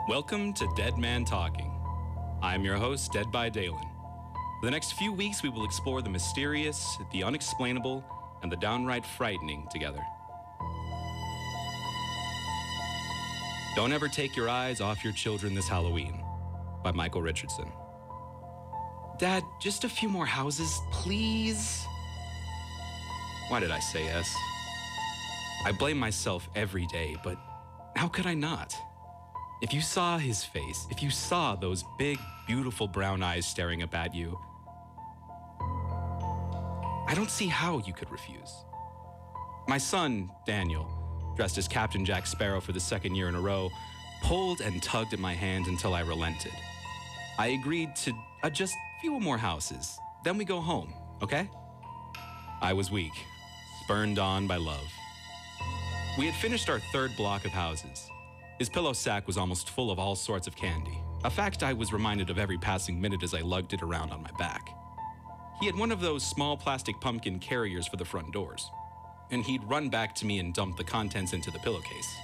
Welcome to Dead Man Talking. I'm your host, Dead by Dalen. For the next few weeks, we will explore the mysterious, the unexplainable, and the downright frightening together. Don't Ever Take Your Eyes Off Your Children This Halloween by Michael Richardson. Dad, just a few more houses, please? Why did I say yes? I blame myself every day, but how could I not? If you saw his face, if you saw those big, beautiful brown eyes staring up at you, I don't see how you could refuse. My son, Daniel, dressed as Captain Jack Sparrow for the second year in a row, pulled and tugged at my hand until I relented. I agreed to just a few more houses, then we go home, okay? I was weak, spurned on by love. We had finished our third block of houses. His pillow sack was almost full of all sorts of candy, a fact I was reminded of every passing minute as I lugged it around on my back. He had one of those small plastic pumpkin carriers for the front doors, and he'd run back to me and dump the contents into the pillowcase.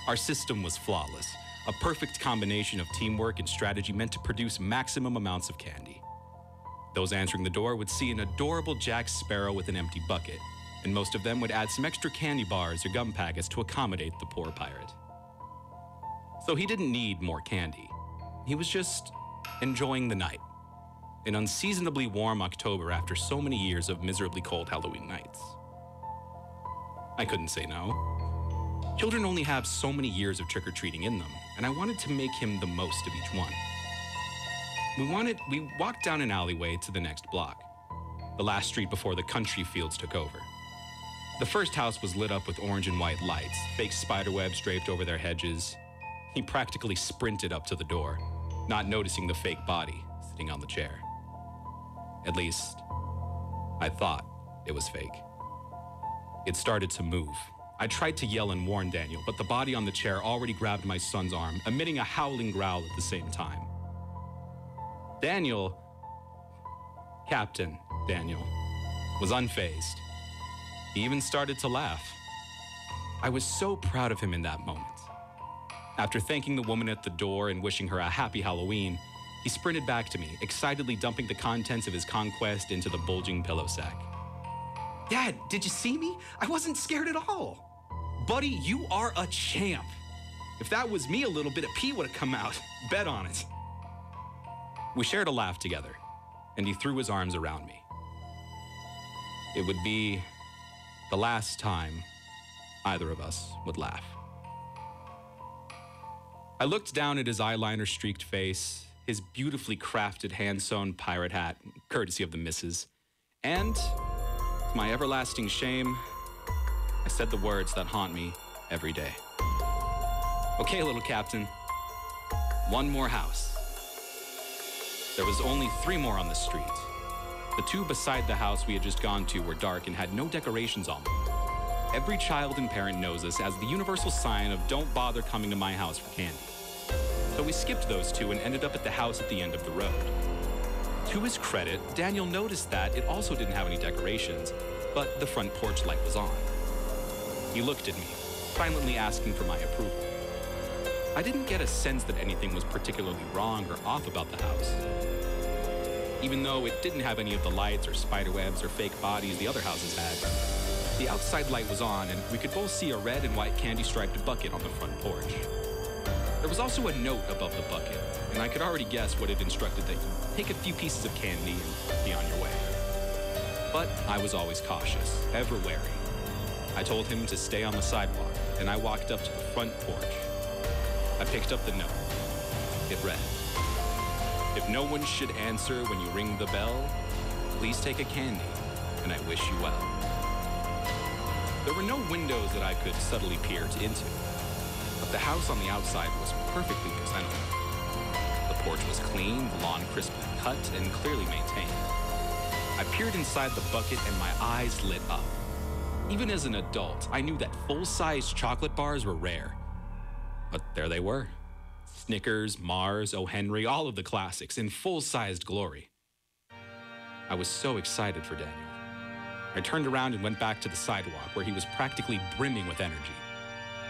Our system was flawless, a perfect combination of teamwork and strategy meant to produce maximum amounts of candy. Those answering the door would see an adorable Jack Sparrow with an empty bucket, and most of them would add some extra candy bars or gum packets to accommodate the poor pirate. So he didn't need more candy. He was just enjoying the night. An unseasonably warm October after so many years of miserably cold Halloween nights. I couldn't say no. Children only have so many years of trick-or-treating in them, and I wanted to make him the most of each one. We walked down an alleyway to the next block, the last street before the country fields took over. The first house was lit up with orange and white lights, fake spiderwebs draped over their hedges. He practically sprinted up to the door, not noticing the fake body sitting on the chair. At least, I thought it was fake. It started to move. I tried to yell and warn Daniel, but the body on the chair already grabbed my son's arm, emitting a howling growl at the same time. Captain Daniel, was unfazed. He even started to laugh. I was so proud of him in that moment. After thanking the woman at the door and wishing her a happy Halloween, he sprinted back to me, excitedly dumping the contents of his conquest into the bulging pillow sack. Dad, did you see me? I wasn't scared at all. Buddy, you are a champ. If that was me, a little bit of pee would have come out. Bet on it. We shared a laugh together, and he threw his arms around me. It would be the last time either of us would laugh. I looked down at his eyeliner-streaked face, his beautifully crafted hand-sewn pirate hat, courtesy of the missus, and, to my everlasting shame, I said the words that haunt me every day. Okay, little captain, one more house. There was only 3 more on the street. The 2 beside the house we had just gone to were dark and had no decorations on them. Every child and parent knows this as the universal sign of don't bother coming to my house for candy. So we skipped those 2 and ended up at the house at the end of the road. To his credit, Daniel noticed that it also didn't have any decorations, but the front porch light was on. He looked at me, silently asking for my approval. I didn't get a sense that anything was particularly wrong or off about the house. Even though it didn't have any of the lights or spiderwebs or fake bodies the other houses had, the outside light was on and we could both see a red and white candy-striped bucket on the front porch. There was also a note above the bucket, and I could already guess what it instructed that you take a few pieces of candy and be on your way. But I was always cautious, ever wary. I told him to stay on the sidewalk, and I walked up to the front porch. I picked up the note. It read, "If no one should answer when you ring the bell, please take a candy, and I wish you well." There were no windows that I could subtly peer into, but the house on the outside was perfectly presentable. The porch was clean, the lawn crisply cut, and clearly maintained. I peered inside the bucket and my eyes lit up. Even as an adult, I knew that full-sized chocolate bars were rare. But there they were. Snickers, Mars, O. Henry, all of the classics in full-sized glory. I was so excited for Daniel. I turned around and went back to the sidewalk where he was practically brimming with energy.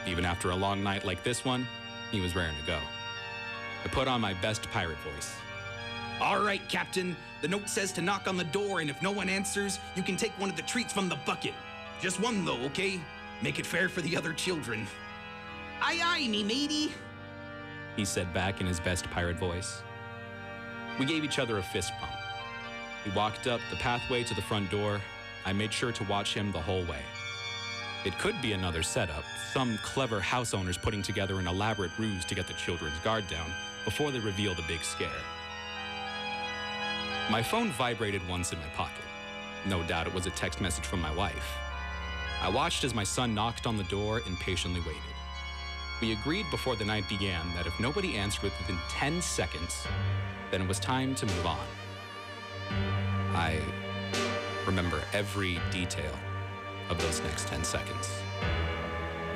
Even after a long night like this one, he was raring to go. I put on my best pirate voice. "All right, Captain. The note says to knock on the door, and if no one answers, you can take one of the treats from the bucket. Just one, though, okay? Make it fair for the other children." "Aye, aye, me matey," he said back in his best pirate voice. We gave each other a fist bump. He walked up the pathway to the front door. I made sure to watch him the whole way. It could be another setup, some clever house owners putting together an elaborate ruse to get the children's guard down before they reveal the big scare. My phone vibrated once in my pocket. No doubt it was a text message from my wife. I watched as my son knocked on the door and patiently waited. We agreed before the night began that if nobody answered within 10 seconds, then it was time to move on. I remember every detail of those next 10 seconds.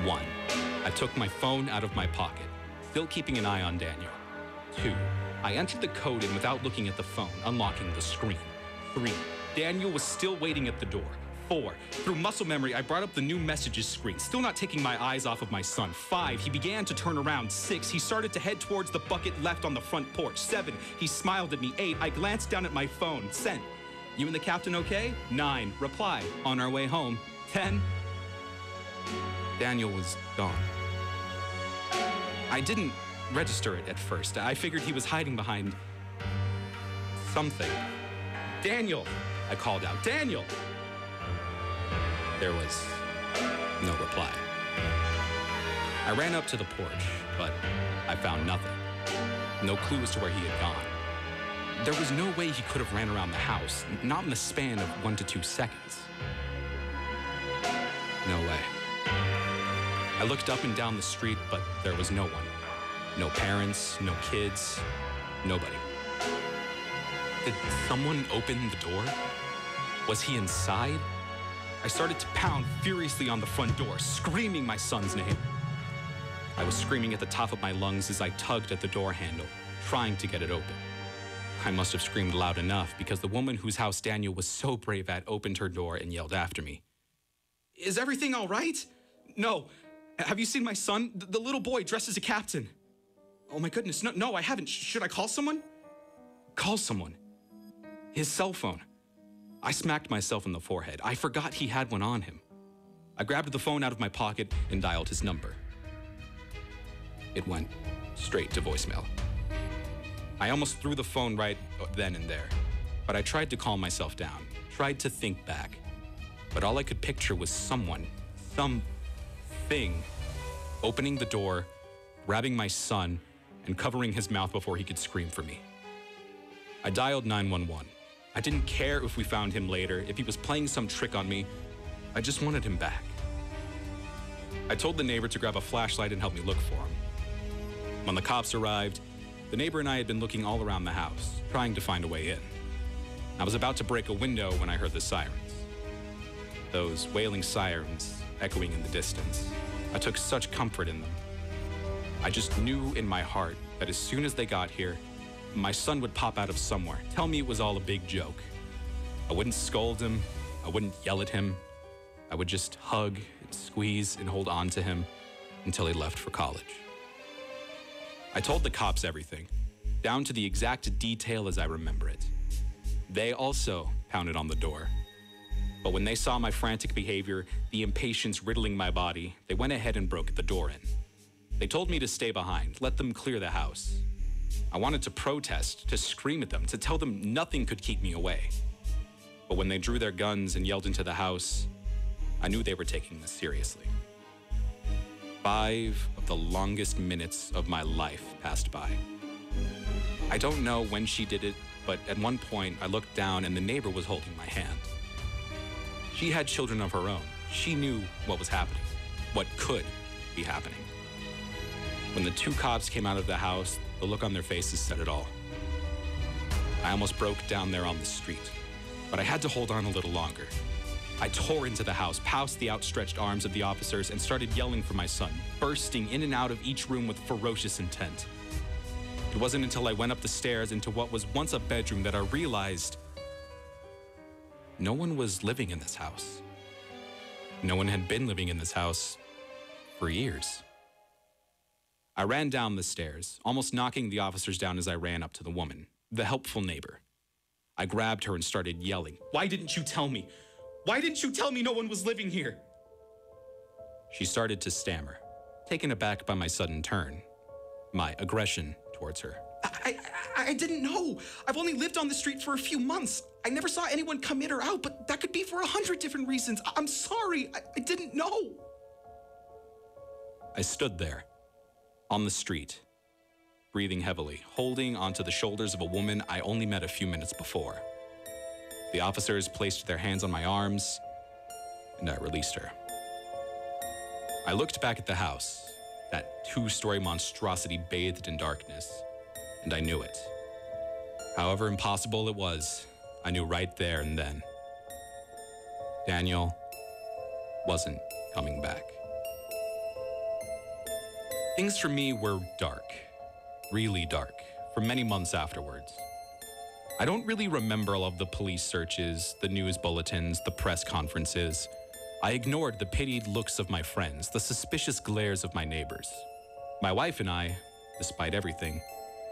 1. I took my phone out of my pocket, still keeping an eye on Daniel. 2. I entered the code in without looking at the phone, unlocking the screen. 3. Daniel was still waiting at the door. 4. Through muscle memory, I brought up the new messages screen, still not taking my eyes off of my son. 5. He began to turn around. 6. He started to head towards the bucket left on the front porch. 7. He smiled at me. 8. I glanced down at my phone. Sent. "You and the captain okay?" 9. Reply. "On our way home." 10. Daniel was gone. I didn't register it at first. I figured he was hiding behind something. "Daniel!" I called out. "Daniel!" There was no reply. I ran up to the porch, but I found nothing. No clue as to where he had gone. There was no way he could have ran around the house, not in the span of 1 to 2 seconds. No way. I looked up and down the street, but there was no one. No parents, no kids, nobody. Did someone open the door? Was he inside? I started to pound furiously on the front door, screaming my son's name. I was screaming at the top of my lungs as I tugged at the door handle, trying to get it open. I must have screamed loud enough because the woman whose house Daniel was so brave at opened her door and yelled after me. "Is everything all right?" "No. Have you seen my son? The little boy dressed as a captain." "Oh my goodness, no, I haven't. Should I call someone?" Call someone. His cell phone. I smacked myself in the forehead. I forgot he had one on him. I grabbed the phone out of my pocket and dialed his number. It went straight to voicemail. I almost threw the phone right then and there, but I tried to calm myself down, tried to think back. But all I could picture was someone, something, opening the door, grabbing my son, and covering his mouth before he could scream for me. I dialed 911. I didn't care if we found him later, if he was playing some trick on me. I just wanted him back. I told the neighbor to grab a flashlight and help me look for him. When the cops arrived, the neighbor and I had been looking all around the house, trying to find a way in. I was about to break a window when I heard the sirens. Those wailing sirens echoing in the distance. I took such comfort in them. I just knew in my heart that as soon as they got here, my son would pop out of somewhere, tell me it was all a big joke. I wouldn't scold him, I wouldn't yell at him. I would just hug and squeeze and hold on to him until he left for college. I told the cops everything, down to the exact detail as I remember it. They also pounded on the door. But when they saw my frantic behavior, the impatience riddling my body, they went ahead and broke the door in. They told me to stay behind, let them clear the house. I wanted to protest, to scream at them, to tell them nothing could keep me away. But when they drew their guns and yelled into the house, I knew they were taking this seriously. 5 of the longest minutes of my life passed by. I don't know when she did it, but at one point I looked down and the neighbor was holding my hand. She had children of her own. She knew what was happening, what could be happening. When the 2 cops came out of the house, the look on their faces said it all. I almost broke down there on the street, but I had to hold on a little longer. I tore into the house, past the outstretched arms of the officers, and started yelling for my son, bursting in and out of each room with ferocious intent. It wasn't until I went up the stairs into what was once a bedroom that I realized no one was living in this house. No one had been living in this house for years. I ran down the stairs, almost knocking the officers down as I ran up to the woman, the helpful neighbor. I grabbed her and started yelling, "Why didn't you tell me? Why didn't you tell me no one was living here?" She started to stammer, taken aback by my sudden turn, my aggression towards her. I didn't know. I've only lived on the street for a few months. I never saw anyone come in or out, but that could be for 100 different reasons. I'm sorry. I didn't know. I stood there, on the street, breathing heavily, holding onto the shoulders of a woman I only met a few minutes before. The officers placed their hands on my arms, and I released her. I looked back at the house, that two-story monstrosity bathed in darkness, and I knew it. However impossible it was, I knew right there and then. Daniel wasn't coming back. Things for me were dark, really dark, for many months afterwards. I don't really remember all of the police searches, the news bulletins, the press conferences. I ignored the pitied looks of my friends, the suspicious glares of my neighbors. My wife and I, despite everything,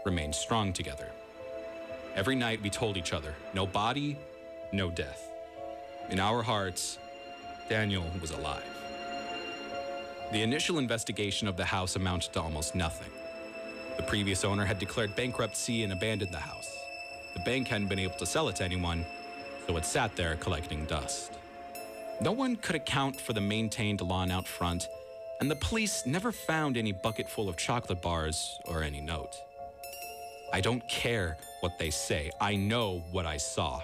remained strong together. Every night we told each other, no body, no death. In our hearts, Daniel was alive. The initial investigation of the house amounted to almost nothing. The previous owner had declared bankruptcy and abandoned the house. The bank hadn't been able to sell it to anyone, so it sat there collecting dust. No one could account for the maintained lawn out front, and the police never found any bucket full of chocolate bars or any note. I don't care what they say. I know what I saw.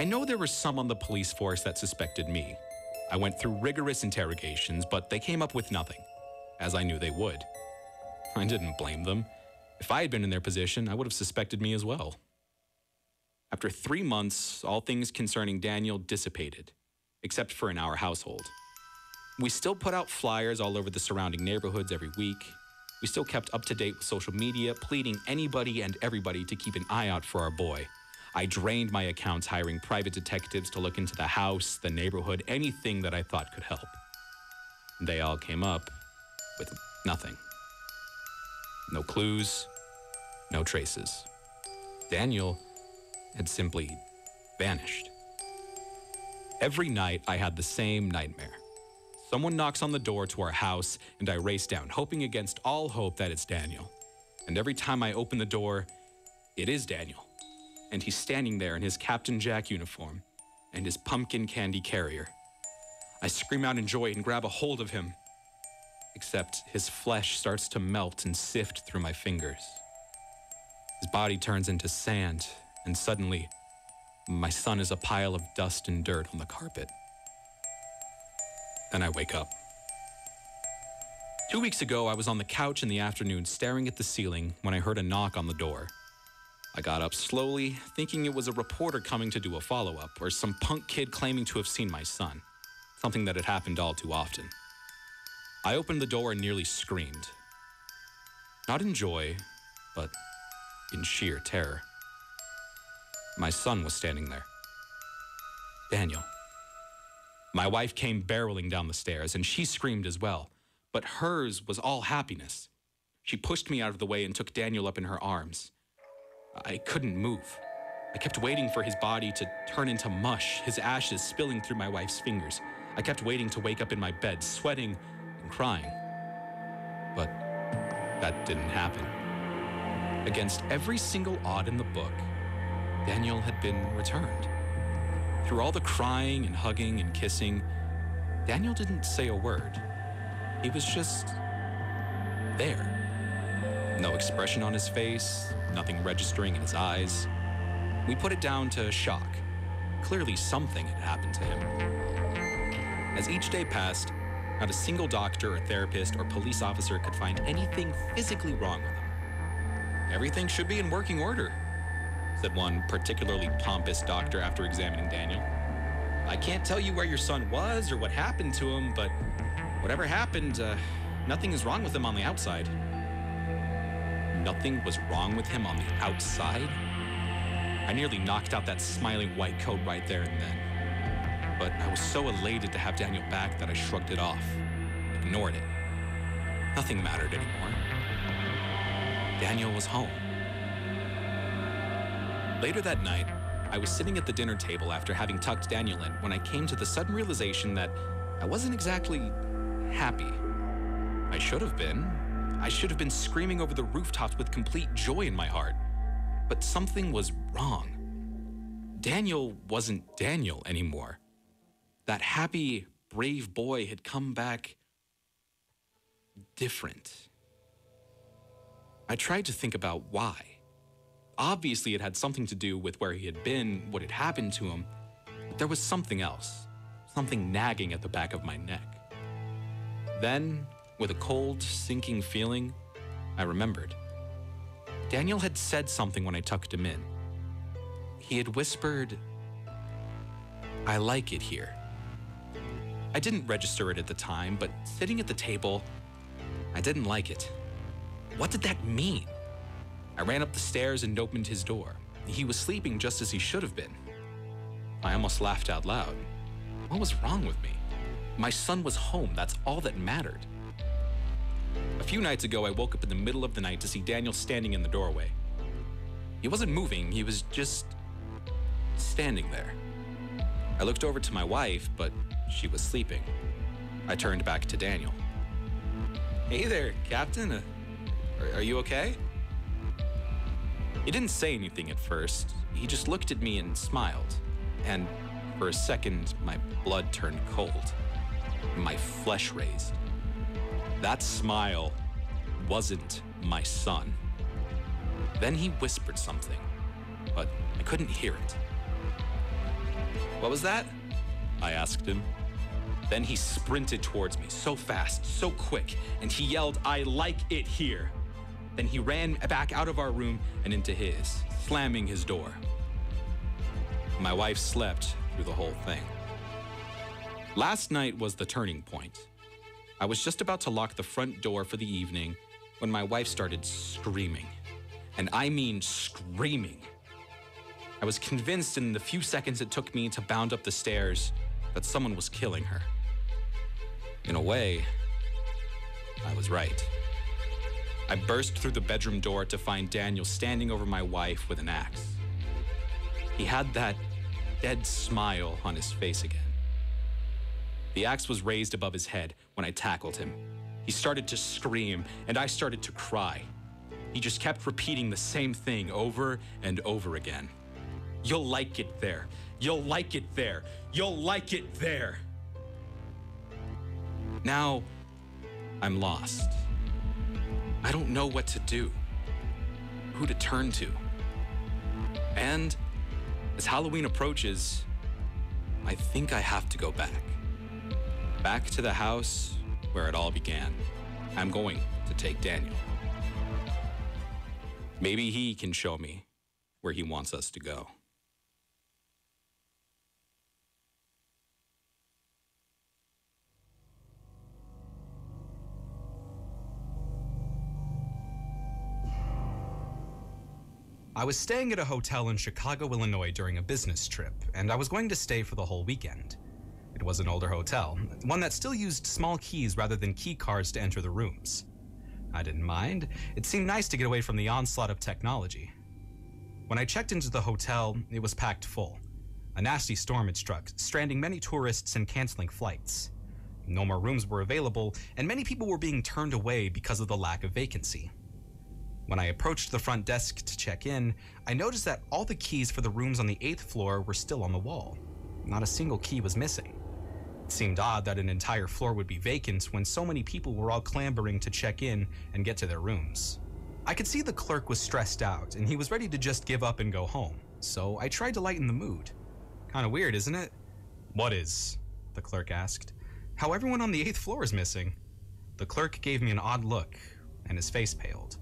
I know there were some on the police force that suspected me. I went through rigorous interrogations, but they came up with nothing, as I knew they would. I didn't blame them. If I had been in their position, I would have suspected me as well. After 3 months, all things concerning Daniel dissipated, except for in our household. We still put out flyers all over the surrounding neighborhoods every week. We still kept up to date with social media, pleading anybody and everybody to keep an eye out for our boy. I drained my accounts, hiring private detectives to look into the house, the neighborhood, anything that I thought could help. They all came up with nothing. No clues, no traces. Daniel had simply vanished. Every night I had the same nightmare. Someone knocks on the door to our house and I race down, hoping against all hope that it's Daniel. And every time I open the door, it is Daniel. And he's standing there in his Captain Jack uniform and his pumpkin candy carrier. I scream out in joy and grab a hold of him, except his flesh starts to melt and sift through my fingers. His body turns into sand, and suddenly, my son is a pile of dust and dirt on the carpet. Then I wake up. 2 weeks ago, I was on the couch in the afternoon staring at the ceiling when I heard a knock on the door. I got up slowly, thinking it was a reporter coming to do a follow-up, or some punk kid claiming to have seen my son, something that had happened all too often. I opened the door and nearly screamed. Not in joy, but in sheer terror. My son was standing there. Daniel. My wife came barreling down the stairs, and she screamed as well, but hers was all happiness. She pushed me out of the way and took Daniel up in her arms. I couldn't move. I kept waiting for his body to turn into mush, his ashes spilling through my wife's fingers. I kept waiting to wake up in my bed, sweating and crying. But that didn't happen. Against every single odd in the book, Daniel had been returned. Through all the crying and hugging and kissing, Daniel didn't say a word. He was just there. No expression on his face, nothing registering in his eyes. We put it down to shock. Clearly something had happened to him. As each day passed, not a single doctor or therapist or police officer could find anything physically wrong with him. Everything should be in working order, said one particularly pompous doctor after examining Daniel. I can't tell you where your son was or what happened to him, but whatever happened, nothing is wrong with him on the outside. Nothing was wrong with him on the outside? I nearly knocked out that smiling white coat right there and then. But I was so elated to have Daniel back that I shrugged it off, ignored it. Nothing mattered anymore. Daniel was home. Later that night, I was sitting at the dinner table after having tucked Daniel in when I came to the sudden realization that I wasn't exactly happy. I should have been. I should have been screaming over the rooftops with complete joy in my heart. But something was wrong. Daniel wasn't Daniel anymore. That happy, brave boy had come back different. I tried to think about why. Obviously, it had something to do with where he had been, what had happened to him, but there was something else, something nagging at the back of my neck. Then, with a cold, sinking feeling, I remembered. Daniel had said something when I tucked him in. He had whispered, "I like it here." I didn't register it at the time, but sitting at the table, I didn't like it. What did that mean? I ran up the stairs and opened his door. He was sleeping just as he should have been. I almost laughed out loud. What was wrong with me? My son was home. That's all that mattered. A few nights ago, I woke up in the middle of the night to see Daniel standing in the doorway. He wasn't moving. He was just standing there. I looked over to my wife, but she was sleeping. I turned back to Daniel. "Hey there, Captain. Are you okay?" He didn't say anything at first. He just looked at me and smiled. And for a second, my blood turned cold. My flesh raised. That smile wasn't my son. Then he whispered something, but I couldn't hear it. "What was that?" I asked him. Then he sprinted towards me, so fast, so quick, and he yelled, "I like it here." Then he ran back out of our room and into his, slamming his door. My wife slept through the whole thing. Last night was the turning point. I was just about to lock the front door for the evening when my wife started screaming. And I mean screaming. I was convinced in the few seconds it took me to bound up the stairs that someone was killing her. In a way, I was right. I burst through the bedroom door to find Daniel standing over my wife with an axe. He had that dead smile on his face again. The axe was raised above his head when I tackled him. He started to scream, and I started to cry. He just kept repeating the same thing over and over again. "You'll like it there. You'll like it there. You'll like it there." Now, I'm lost. I don't know what to do, who to turn to. And as Halloween approaches, I think I have to go back. Back to the house where it all began. I'm going to take Daniel. Maybe he can show me where he wants us to go. I was staying at a hotel in Chicago, Illinois during a business trip, and I was going to stay for the whole weekend. It was an older hotel, one that still used small keys rather than key cards to enter the rooms. I didn't mind. It seemed nice to get away from the onslaught of technology. When I checked into the hotel, it was packed full. A nasty storm had struck, stranding many tourists and canceling flights. No more rooms were available, and many people were being turned away because of the lack of vacancy. When I approached the front desk to check in, I noticed that all the keys for the rooms on the 8th floor were still on the wall. Not a single key was missing. It seemed odd that an entire floor would be vacant when so many people were all clambering to check in and get to their rooms. I could see the clerk was stressed out, and he was ready to just give up and go home, so I tried to lighten the mood. "Kinda weird, isn't it?" "What is?" the clerk asked. "How everyone on the 8th floor is missing." The clerk gave me an odd look, and his face paled.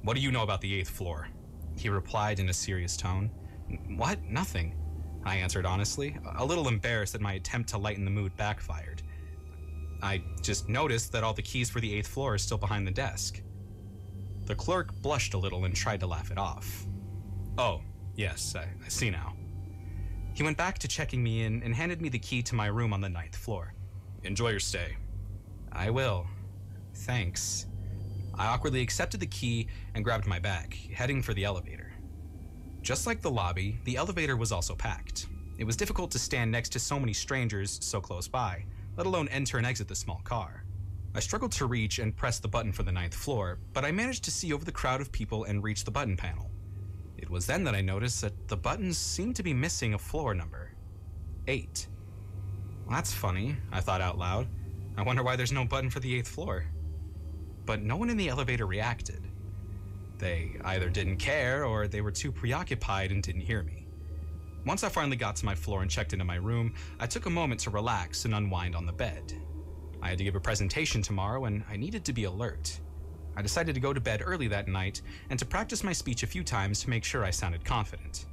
"What do you know about the 8th floor?" he replied in a serious tone. "What? Nothing," I answered honestly, a little embarrassed that my attempt to lighten the mood backfired. "I just noticed that all the keys for the 8th floor are still behind the desk." The clerk blushed a little and tried to laugh it off. "Oh, yes, I see now." He went back to checking me in and handed me the key to my room on the 9th floor. "Enjoy your stay." "I will. Thanks. I awkwardly accepted the key and grabbed my bag, heading for the elevator. Just like the lobby, the elevator was also packed. It was difficult to stand next to so many strangers so close by, let alone enter and exit the small car. I struggled to reach and press the button for the 9th floor, but I managed to see over the crowd of people and reach the button panel. It was then that I noticed that the buttons seemed to be missing a floor number. 8. Well, that's funny, I thought out loud. I wonder why there's no button for the 8th floor. But no one in the elevator reacted. They either didn't care or they were too preoccupied and didn't hear me. Once I finally got to my floor and checked into my room, I took a moment to relax and unwind on the bed. I had to give a presentation tomorrow and I needed to be alert. I decided to go to bed early that night and to practice my speech a few times to make sure I sounded confident.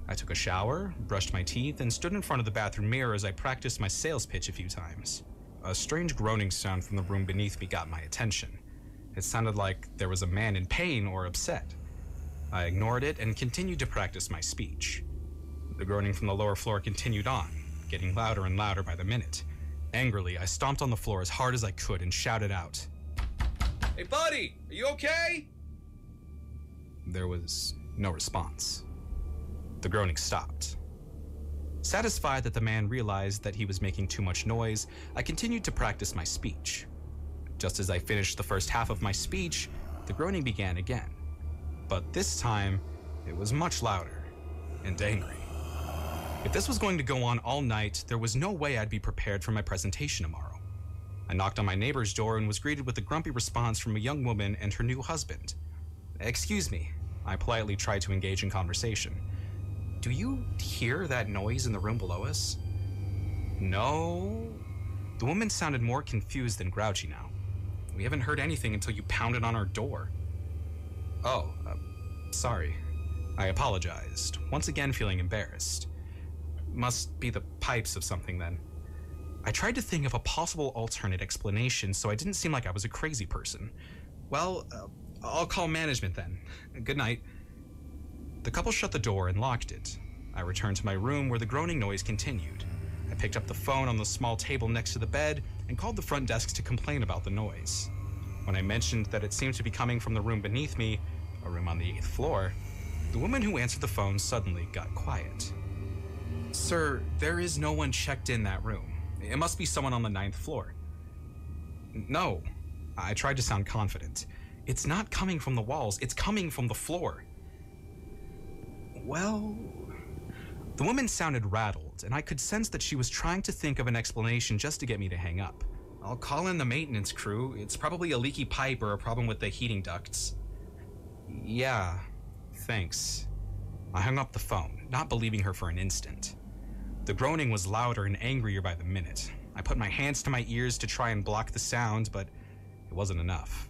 I took a shower, brushed my teeth, and stood in front of the bathroom mirror as I practiced my sales pitch a few times. A strange groaning sound from the room beneath me got my attention. It sounded like there was a man in pain or upset. I ignored it and continued to practice my speech. The groaning from the lower floor continued on, getting louder and louder by the minute. Angrily, I stomped on the floor as hard as I could and shouted out, "Hey buddy, are you okay?" There was no response. The groaning stopped. Satisfied that the man realized that he was making too much noise, I continued to practice my speech. Just as I finished the first half of my speech, the groaning began again. But this time, it was much louder and angry. If this was going to go on all night, there was no way I'd be prepared for my presentation tomorrow. I knocked on my neighbor's door and was greeted with a grumpy response from a young woman and her new husband. "Excuse me," I politely tried to engage in conversation. "Do you hear that noise in the room below us?" "No." The woman sounded more confused than grouchy now. "We haven't heard anything until you pounded on our door." "Oh, sorry." I apologized, once again feeling embarrassed. Must be the pipes of something then. I tried to think of a possible alternate explanation so I didn't seem like I was a crazy person. "Well, I'll call management then. Good night." The couple shut the door and locked it. I returned to my room where the groaning noise continued. I picked up the phone on the small table next to the bed and called the front desk to complain about the noise. When I mentioned that it seemed to be coming from the room beneath me, a room on the 8th floor, the woman who answered the phone suddenly got quiet. "Sir, there is no one checked in that room. It must be someone on the 9th floor." "No." I tried to sound confident. "It's not coming from the walls, it's coming from the floor." "Well..." The woman sounded rattled, and I could sense that she was trying to think of an explanation just to get me to hang up. "I'll call in the maintenance crew. It's probably a leaky pipe or a problem with the heating ducts." "Yeah, thanks." I hung up the phone, not believing her for an instant. The groaning was louder and angrier by the minute. I put my hands to my ears to try and block the sound, but it wasn't enough.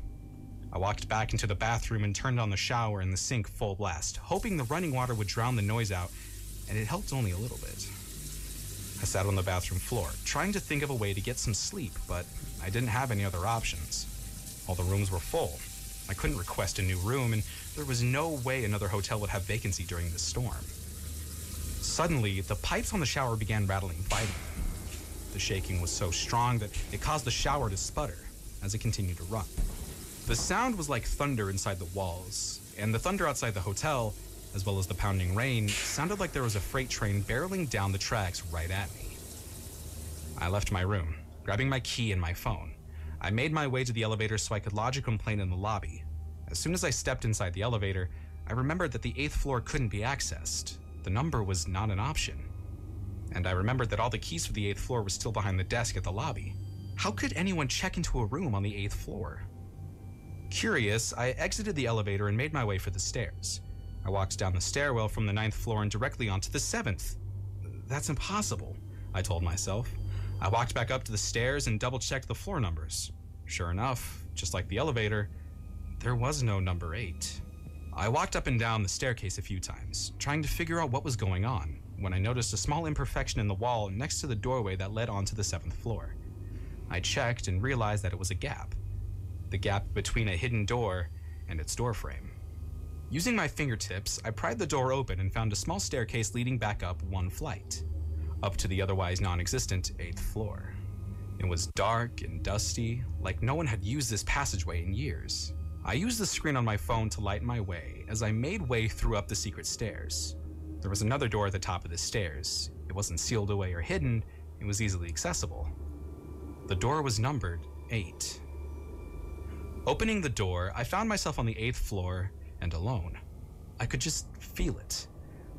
I walked back into the bathroom and turned on the shower and the sink full blast, hoping the running water would drown the noise out, and it helped only a little bit. I sat on the bathroom floor, trying to think of a way to get some sleep, but I didn't have any other options. All the rooms were full. I couldn't request a new room, and there was no way another hotel would have vacancy during this storm. Suddenly, the pipes on the shower began rattling violently. The shaking was so strong that it caused the shower to sputter as it continued to run. The sound was like thunder inside the walls, and the thunder outside the hotel, as well as the pounding rain, sounded like there was a freight train barreling down the tracks right at me. I left my room, grabbing my key and my phone. I made my way to the elevator so I could lodge a complaint in the lobby. As soon as I stepped inside the elevator, I remembered that the 8th floor couldn't be accessed. The number was not an option. And I remembered that all the keys for the 8th floor were still behind the desk at the lobby. How could anyone check into a room on the 8th floor? Curious, I exited the elevator and made my way for the stairs. I walked down the stairwell from the 9th floor and directly onto the 7th. That's impossible, I told myself. I walked back up to the stairs and double-checked the floor numbers. Sure enough, just like the elevator, there was no number 8. I walked up and down the staircase a few times, trying to figure out what was going on, when I noticed a small imperfection in the wall next to the doorway that led onto the 7th floor. I checked and realized that it was a gap. The gap between a hidden door and its doorframe. Using my fingertips, I pried the door open and found a small staircase leading back up one flight, up to the otherwise non-existent 8th floor. It was dark and dusty, like no one had used this passageway in years. I used the screen on my phone to light my way as I made way through up the secret stairs. There was another door at the top of the stairs. It wasn't sealed away or hidden, it was easily accessible. The door was numbered 8. Opening the door, I found myself on the 8th floor and alone. I could just feel it.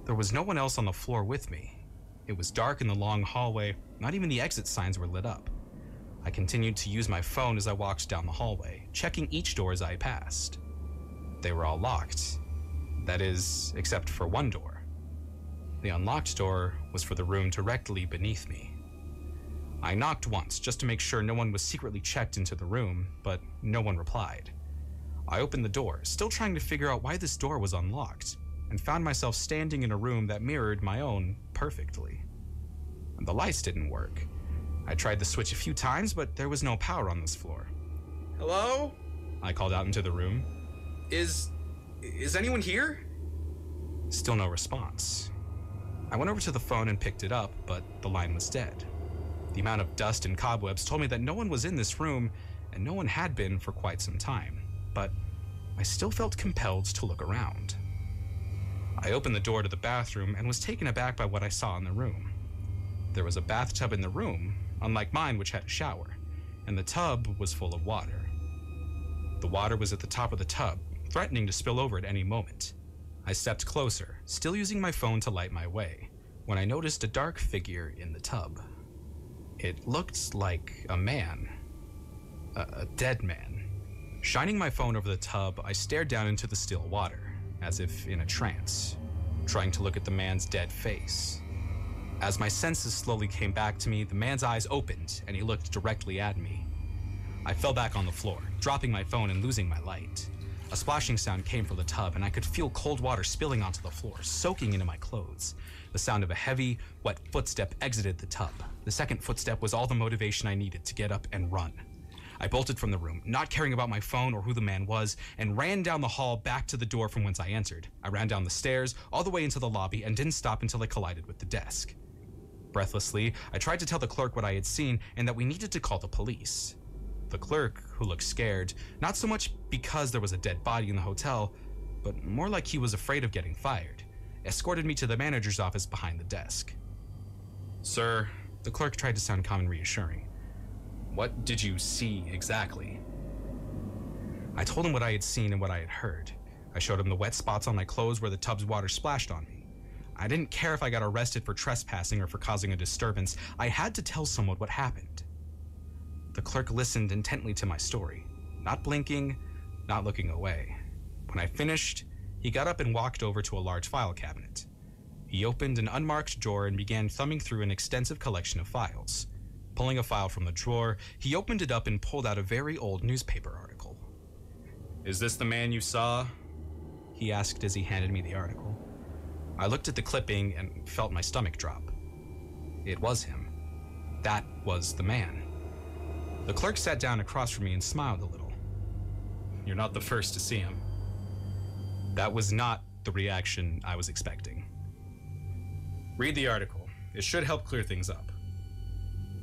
There was no one else on the floor with me. It was dark in the long hallway, not even the exit signs were lit up. I continued to use my phone as I walked down the hallway, checking each door as I passed. They were all locked. That is, except for one door. The unlocked door was for the room directly beneath me. I knocked once just to make sure no one was secretly checked into the room, but no one replied. I opened the door, still trying to figure out why this door was unlocked, and found myself standing in a room that mirrored my own perfectly. The lights didn't work. I tried the switch a few times, but there was no power on this floor. Hello? I called out into the room. Is anyone here? Still no response. I went over to the phone and picked it up, but the line was dead. The amount of dust and cobwebs told me that no one was in this room, and no one had been for quite some time, but I still felt compelled to look around. I opened the door to the bathroom and was taken aback by what I saw in the room. There was a bathtub in the room, unlike mine, which had a shower, and the tub was full of water. The water was at the top of the tub, threatening to spill over at any moment. I stepped closer, still using my phone to light my way, when I noticed a dark figure in the tub. It looked like a man. A dead man. Shining my phone over the tub, I stared down into the still water, as if in a trance, trying to look at the man's dead face. As my senses slowly came back to me, the man's eyes opened and he looked directly at me. I fell back on the floor, dropping my phone and losing my light. A splashing sound came from the tub and I could feel cold water spilling onto the floor, soaking into my clothes. The sound of a heavy, wet footstep exited the tub. The second footstep was all the motivation I needed to get up and run. I bolted from the room, not caring about my phone or who the man was, and ran down the hall back to the door from whence I entered. I ran down the stairs, all the way into the lobby, and didn't stop until I collided with the desk. Breathlessly, I tried to tell the clerk what I had seen and that we needed to call the police. The clerk, who looked scared, not so much because there was a dead body in the hotel, but more like he was afraid of getting fired, escorted me to the manager's office behind the desk. Sir, The clerk tried to sound calm and reassuring. what did you see exactly? I told him what I had seen and what I had heard. I showed him the wet spots on my clothes where the tub's water splashed on me. I didn't care if I got arrested for trespassing or for causing a disturbance. I had to tell someone what happened. The clerk listened intently to my story, not blinking, not looking away. When I finished, he got up and walked over to a large file cabinet. He opened an unmarked drawer and began thumbing through an extensive collection of files. Pulling a file from the drawer, he opened it up and pulled out a very old newspaper article. Is this the man you saw? He asked as he handed me the article. I looked at the clipping and felt my stomach drop. It was him. That was the man. The clerk sat down across from me and smiled a little. You're not the first to see him. That was not the reaction I was expecting. Read the article. It should help clear things up.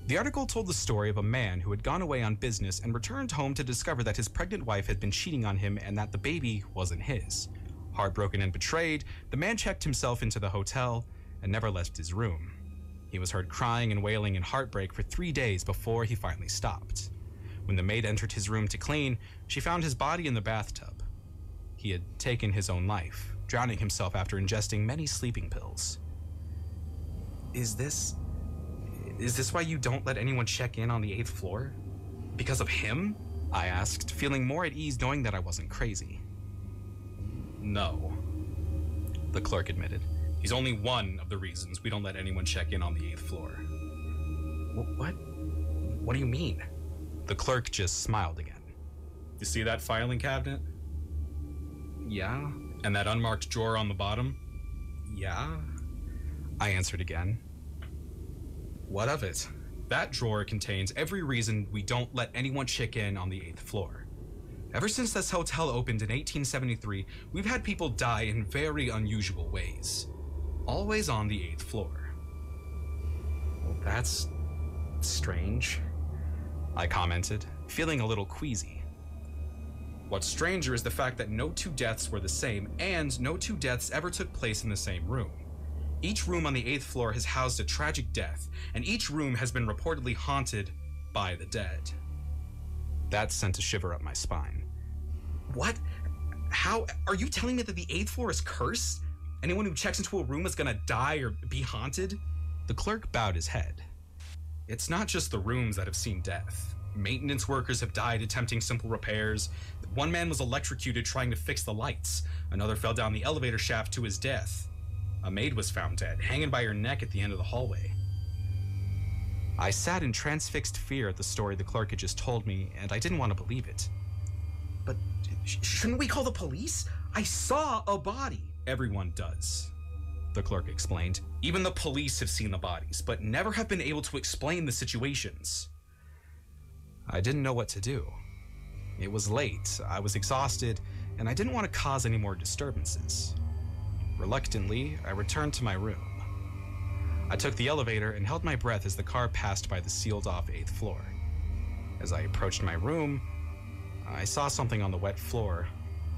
The article told the story of a man who had gone away on business and returned home to discover that his pregnant wife had been cheating on him and that the baby wasn't his. Heartbroken and betrayed, the man checked himself into the hotel and never left his room. He was heard crying and wailing in heartbreak for 3 days before he finally stopped. When the maid entered his room to clean, she found his body in the bathtub. He had taken his own life, drowning himself after ingesting many sleeping pills. Is this why you don't let anyone check in on the 8th floor? Because of him? I asked, feeling more at ease knowing that I wasn't crazy. No, the clerk admitted. He's only one of the reasons we don't let anyone check in on the 8th floor. What? What do you mean? The clerk just smiled again. You see that filing cabinet? Yeah? And that unmarked drawer on the bottom? Yeah? I answered again. What of it? That drawer contains every reason we don't let anyone check in on the 8th floor. Ever since this hotel opened in 1873, we've had people die in very unusual ways. Always on the 8th floor. Well, that's strange. I commented, feeling a little queasy. What's stranger is the fact that no two deaths were the same, and no two deaths ever took place in the same room. Each room on the 8th floor has housed a tragic death, and each room has been reportedly haunted by the dead. That sent a shiver up my spine. What? How? Are you telling me that the 8th floor is cursed? Anyone who checks into a room is gonna die or be haunted? The clerk bowed his head. It's not just the rooms that have seen death. Maintenance workers have died attempting simple repairs. One man was electrocuted trying to fix the lights. Another fell down the elevator shaft to his death. A maid was found dead, hanging by her neck at the end of the hallway. I sat in transfixed fear at the story the clerk had just told me, and I didn't want to believe it. But shouldn't we call the police? I saw a body. Everyone does, the clerk explained. Even the police have seen the bodies, but never have been able to explain the situations. I didn't know what to do. It was late, I was exhausted, and I didn't want to cause any more disturbances. Reluctantly, I returned to my room. I took the elevator and held my breath as the car passed by the sealed-off 8th floor. As I approached my room, I saw something on the wet floor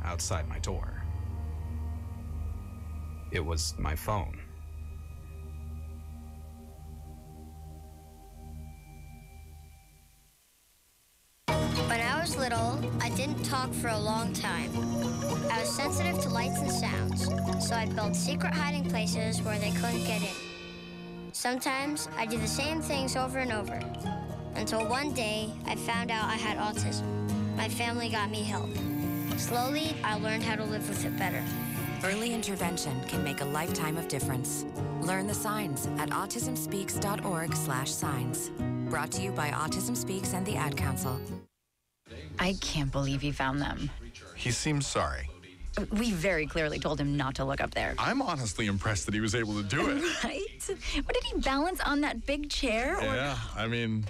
outside my door. It was my phone. When I was little, I didn't talk for a long time. I was sensitive to lights and sounds, so I'd build secret hiding places where they couldn't get in. Sometimes I'd do the same things over and over, until one day I found out I had autism. My family got me help. Slowly, I learned how to live with it better. Early intervention can make a lifetime of difference. Learn the signs at autismspeaks.org/signs. Brought to you by Autism Speaks and the Ad Council. I can't believe he found them. He seems sorry. We very clearly told him not to look up there. I'm honestly impressed that he was able to do it. Right? What, did he balance on that big chair? Yeah, I mean,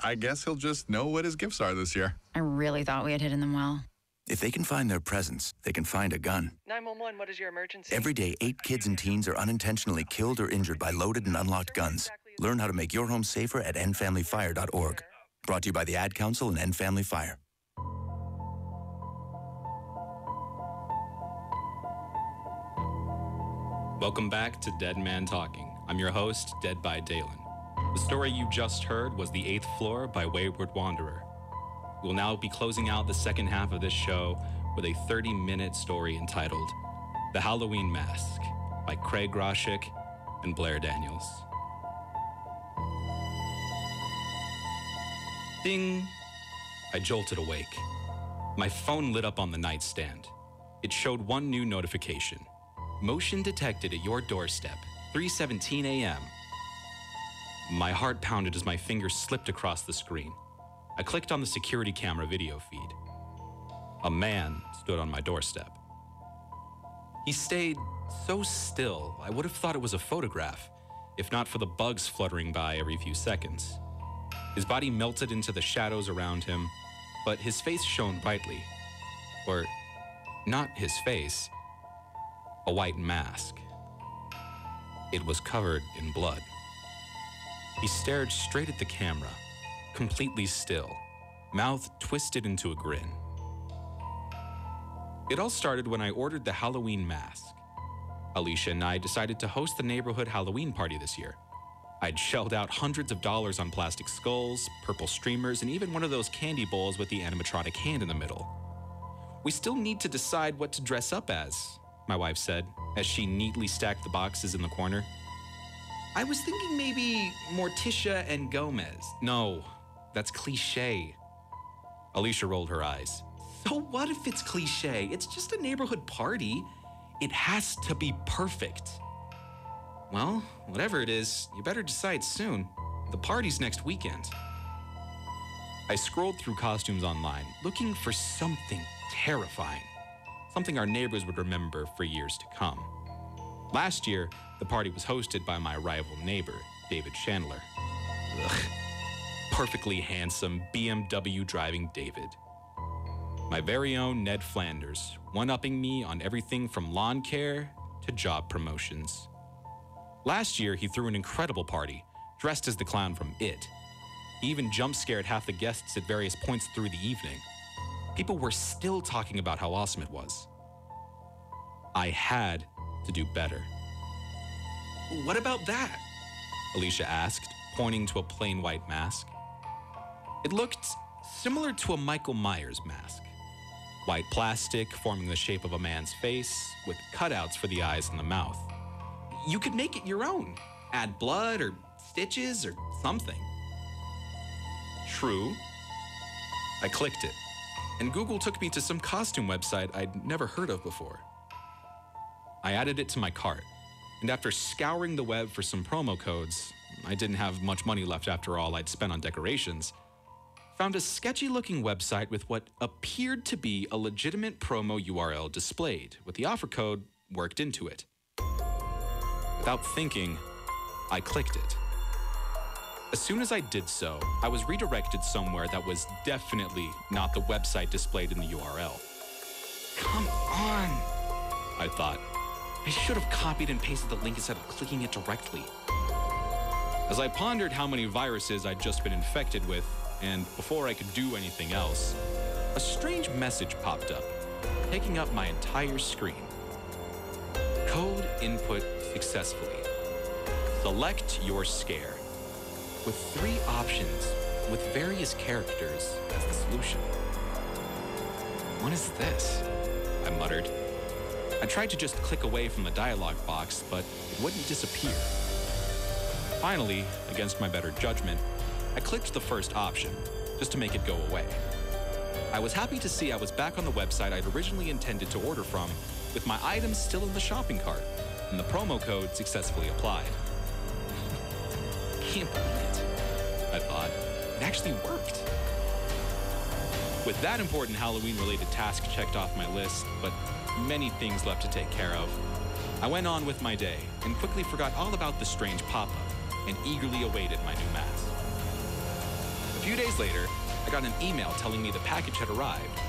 I guess he'll just know what his gifts are this year. I really thought we had hidden them well. If they can find their presents, they can find a gun. 911, what is your emergency? Every day, 8 kids and teens are unintentionally killed or injured by loaded and unlocked guns. Learn how to make your home safer at endfamilyfire.org. Brought to you by the Ad Council and End Family Fire. Welcome back to Dead Man Talking. I'm your host, Dead by Dalen. The story you just heard was The 8th Floor by Wayward Wanderer. We'll now be closing out the second half of this show with a 30-minute story entitled The Halloween Mask by Craig Groshek and Blair Daniels. Ding! I jolted awake. My phone lit up on the nightstand. It showed one new notification. Motion detected at your doorstep, 3:17 a.m. My heart pounded as my finger slipped across the screen. I clicked on the security camera video feed. A man stood on my doorstep. He stayed so still, I would have thought it was a photograph, if not for the bugs fluttering by every few seconds. His body melted into the shadows around him, but his face shone brightly. Or, not his face, a white mask. It was covered in blood. He stared straight at the camera, completely still, mouth twisted into a grin. It all started when I ordered the Halloween mask. Alicia and I decided to host the neighborhood Halloween party this year. I'd shelled out hundreds of dollars on plastic skulls, purple streamers, and even one of those candy bowls with the animatronic hand in the middle. We still need to decide what to dress up as, my wife said, as she neatly stacked the boxes in the corner. I was thinking maybe Morticia and Gomez. No, that's cliche. Alicia rolled her eyes. So what if it's cliche? It's just a neighborhood party. It has to be perfect. Well, whatever it is, you better decide soon. The party's next weekend. I scrolled through costumes online, looking for something terrifying. Something our neighbors would remember for years to come. Last year, the party was hosted by my rival neighbor, David Chandler. Ugh. Perfectly handsome BMW driving David. My very own Ned Flanders, one-upping me on everything from lawn care to job promotions. Last year, he threw an incredible party, dressed as the clown from It. He even jump-scared half the guests at various points through the evening. People were still talking about how awesome it was. I had to do better. "What about that?" Alicia asked, pointing to a plain white mask. It looked similar to a Michael Myers mask. White plastic forming the shape of a man's face with cutouts for the eyes and the mouth. You could make it your own. Add blood or stitches or something. True. I clicked it, and Google took me to some costume website I'd never heard of before. I added it to my cart, and after scouring the web for some promo codes, I didn't have much money left after all I'd spent on decorations, found a sketchy-looking website with what appeared to be a legitimate promo URL displayed, with the offer code worked into it. Without thinking, I clicked it. As soon as I did so, I was redirected somewhere that was definitely not the website displayed in the URL. Come on, I thought. I should have copied and pasted the link instead of clicking it directly. As I pondered how many viruses I'd just been infected with, and before I could do anything else, a strange message popped up, taking up my entire screen. Code input successfully. Select your scare. With 3 options, with various characters as the solution. What is this? I muttered. I tried to just click away from the dialog box, but it wouldn't disappear. Finally, against my better judgment, I clicked the first option, just to make it go away. I was happy to see I was back on the website I'd originally intended to order from, with my items still in the shopping cart, and the promo code successfully applied. Can't believe it, I thought. It actually worked. With that important Halloween-related task checked off my list, but many things left to take care of, I went on with my day and quickly forgot all about the strange pop-up and eagerly awaited my new mask. A few days later, I got an email telling me the package had arrived,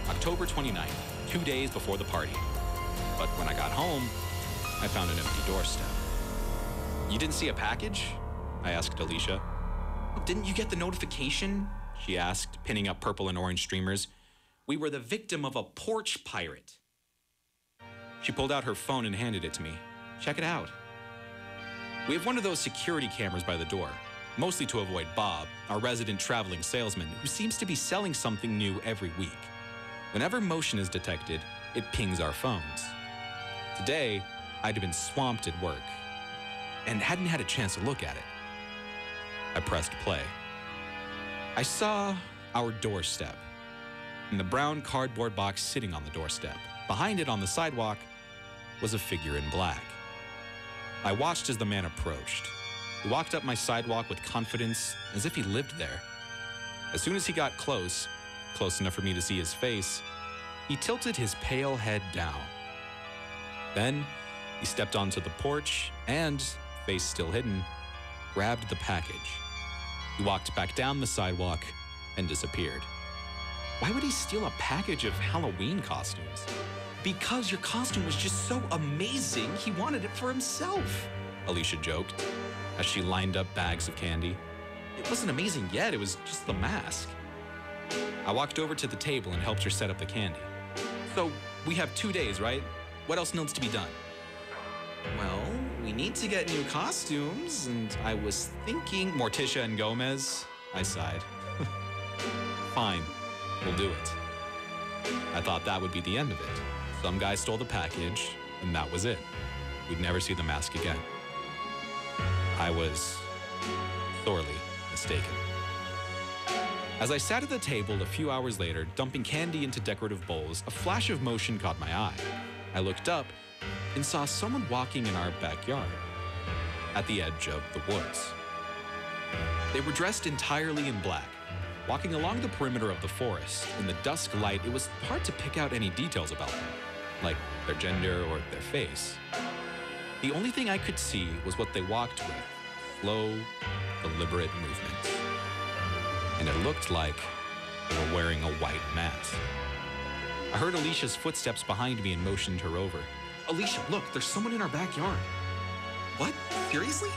October 29th, 2 days before the party. But when I got home, I found an empty doorstep. "You didn't see a package?" I asked Alicia. "Didn't you get the notification?" she asked, pinning up purple and orange streamers. "We were the victim of a porch pirate." She pulled out her phone and handed it to me. "Check it out." We have one of those security cameras by the door, mostly to avoid Bob, our resident traveling salesman, who seems to be selling something new every week. Whenever motion is detected, it pings our phones. Today, I'd been swamped at work and hadn't had a chance to look at it. I pressed play. I saw our doorstep, and the brown cardboard box sitting on the doorstep. Behind it on the sidewalk was a figure in black. I watched as the man approached. He walked up my sidewalk with confidence, as if he lived there. As soon as he got close enough for me to see his face, he tilted his pale head down. Then, he stepped onto the porch and, face still hidden, grabbed the package. He walked back down the sidewalk and disappeared. Why would he steal a package of Halloween costumes? Because your costume was just so amazing, he wanted it for himself, Alicia joked, as she lined up bags of candy. It wasn't amazing yet, it was just the mask. I walked over to the table and helped her set up the candy. So, we have 2 days, right? What else needs to be done? Well, we need to get new costumes, and I was thinking Morticia and Gomez. I sighed. Fine, we'll do it. I thought that would be the end of it. Some guy stole the package, and that was it. We'd never see the mask again. I was sorely mistaken. As I sat at the table a few hours later, dumping candy into decorative bowls, a flash of motion caught my eye. I looked up and saw someone walking in our backyard, at the edge of the woods. They were dressed entirely in black, walking along the perimeter of the forest. In the dusk light, it was hard to pick out any details about them, like their gender or their face. The only thing I could see was what they walked with, slow, deliberate movements. And it looked like they were wearing a white mask. I heard Alicia's footsteps behind me and motioned her over. Alicia, look, there's someone in our backyard. What? Seriously?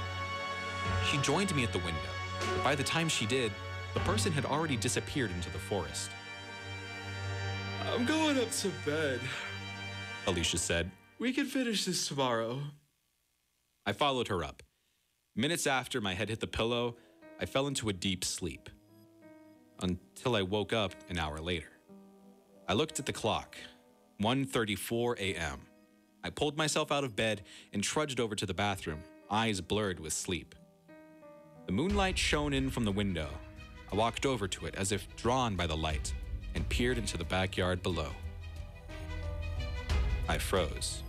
She joined me at the window, But by the time she did, the person had already disappeared into the forest. "I'm going up to bed," Alicia said. "We can finish this tomorrow." I followed her up. Minutes after my head hit the pillow, I fell into a deep sleep. Until I woke up an hour later. I looked at the clock, 1:34 a.m. I pulled myself out of bed and trudged over to the bathroom, eyes blurred with sleep. The moonlight shone in from the window. I walked over to it as if drawn by the light and peered into the backyard below. I froze.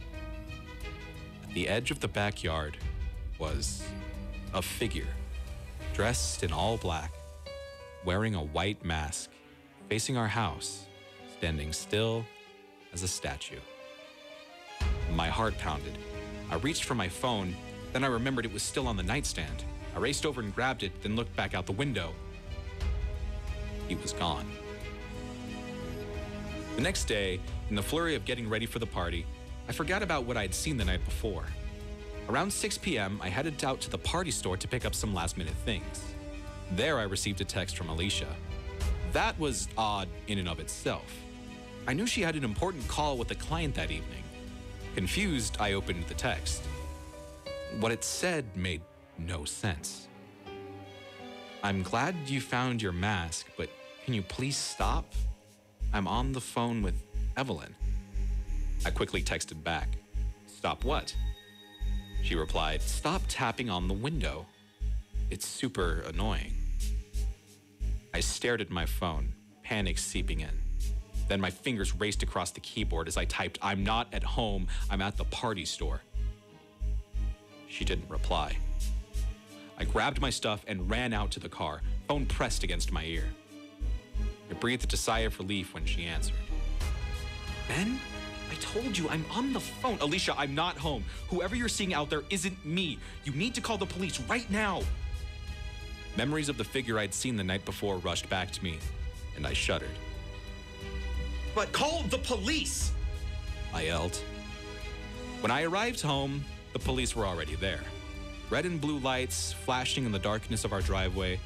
At the edge of the backyard was a figure, dressed in all black, wearing a white mask, facing our house, standing still as a statue. My heart pounded. I reached for my phone, then I remembered it was still on the nightstand. I raced over and grabbed it, then looked back out the window. He was gone. The next day, in the flurry of getting ready for the party, I forgot about what I had seen the night before. Around 6 p.m., I headed out to the party store to pick up some last-minute things. There, I received a text from Alicia. That was odd in and of itself. I knew she had an important call with a client that evening. Confused, I opened the text. What it said made no sense. "I'm glad you found your mask, but can you please stop? I'm on the phone with Evelyn." I quickly texted back. "Stop what?" She replied, "Stop tapping on the window. It's super annoying." I stared at my phone, panic seeping in. Then my fingers raced across the keyboard as I typed, "I'm not at home, I'm at the party store." She didn't reply. I grabbed my stuff and ran out to the car, phone pressed against my ear. I breathed a sigh of relief when she answered. "Ben? I told you I'm on the phone." "Alicia, I'm not home. Whoever you're seeing out there isn't me. You need to call the police right now." Memories of the figure I'd seen the night before rushed back to me, and I shuddered. "But call the police!" I yelled. When I arrived home, the police were already there. Red and blue lights flashing in the darkness of our driveway.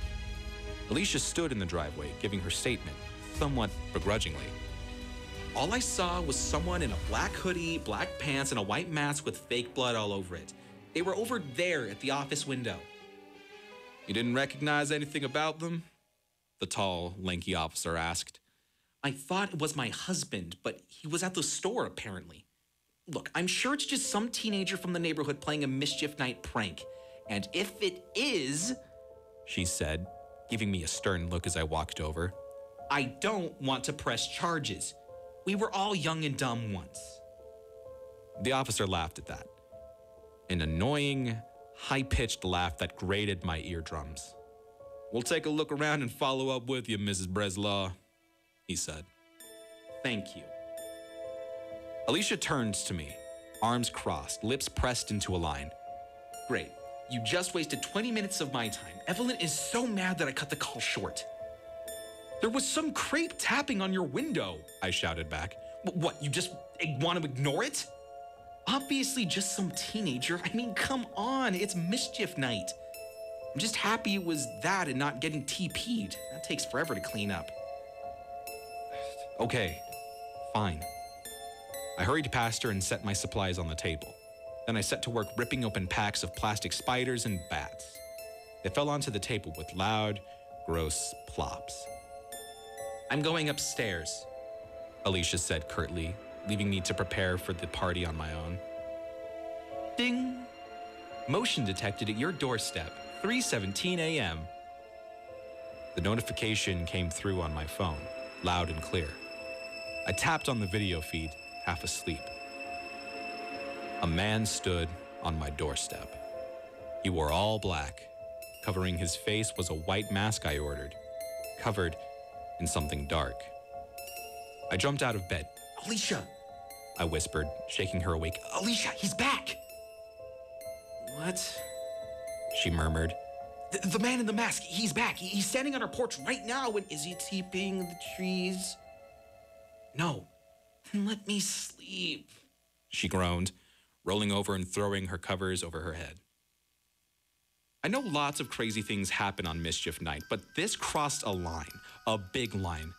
Alicia stood in the driveway, giving her statement, somewhat begrudgingly. "All I saw was someone in a black hoodie, black pants, and a white mask with fake blood all over it. They were over there at the office window." "You didn't recognize anything about them?" the tall, lanky officer asked. "I thought it was my husband, but he was at the store apparently. Look, I'm sure it's just some teenager from the neighborhood playing a mischief night prank. And if it is," she said, giving me a stern look as I walked over, "I don't want to press charges. We were all young and dumb once." The officer laughed at that. An annoying, high-pitched laugh that grated my eardrums. "We'll take a look around and follow up with you, Mrs. Breslaw," he said. "Thank you." Alicia turned to me, arms crossed, lips pressed into a line. "Great. You just wasted 20 minutes of my time. Evelyn is so mad that I cut the call short." "There was some creep tapping on your window," I shouted back. "What, you just want to ignore it?" "Obviously just some teenager. I mean, come on, it's mischief night. I'm just happy it was that and not getting TP'd. That takes forever to clean up." "Okay, fine." I hurried past her and set my supplies on the table. Then I set to work ripping open packs of plastic spiders and bats. They fell onto the table with loud, gross plops. "I'm going upstairs," Alicia said curtly, leaving me to prepare for the party on my own. Ding! Motion detected at your doorstep, 3:17 a.m. The notification came through on my phone, loud and clear. I tapped on the video feed, half asleep. A man stood on my doorstep. He wore all black. Covering his face was a white mask I ordered, covered in something dark. I jumped out of bed. "Alicia!" I whispered, shaking her awake. "Alicia, he's back!" "What?" she murmured. The man in the mask, he's back. He's standing on our porch right now. And is he TPing the trees?" "No." "Then let me sleep," she groaned, rolling over and throwing her covers over her head. I know lots of crazy things happen on Mischief Night, but this crossed a line, a big line.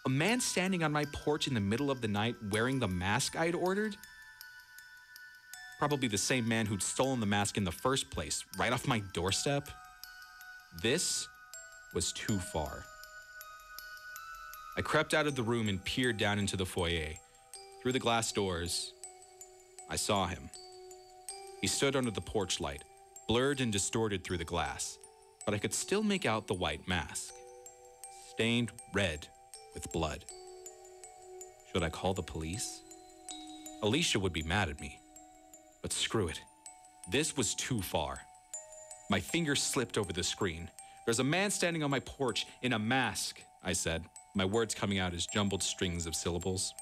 A man standing on my porch in the middle of the night wearing the mask I'd ordered? Probably the same man who'd stolen the mask in the first place, right off my doorstep. This was too far. I crept out of the room and peered down into the foyer. Through the glass doors, I saw him. He stood under the porch light, blurred and distorted through the glass, but I could still make out the white mask, stained red with blood. Should I call the police? Alicia would be mad at me, but screw it. This was too far. My fingers slipped over the screen. There's a man standing on my porch in a mask, I said, my words coming out as jumbled strings of syllables.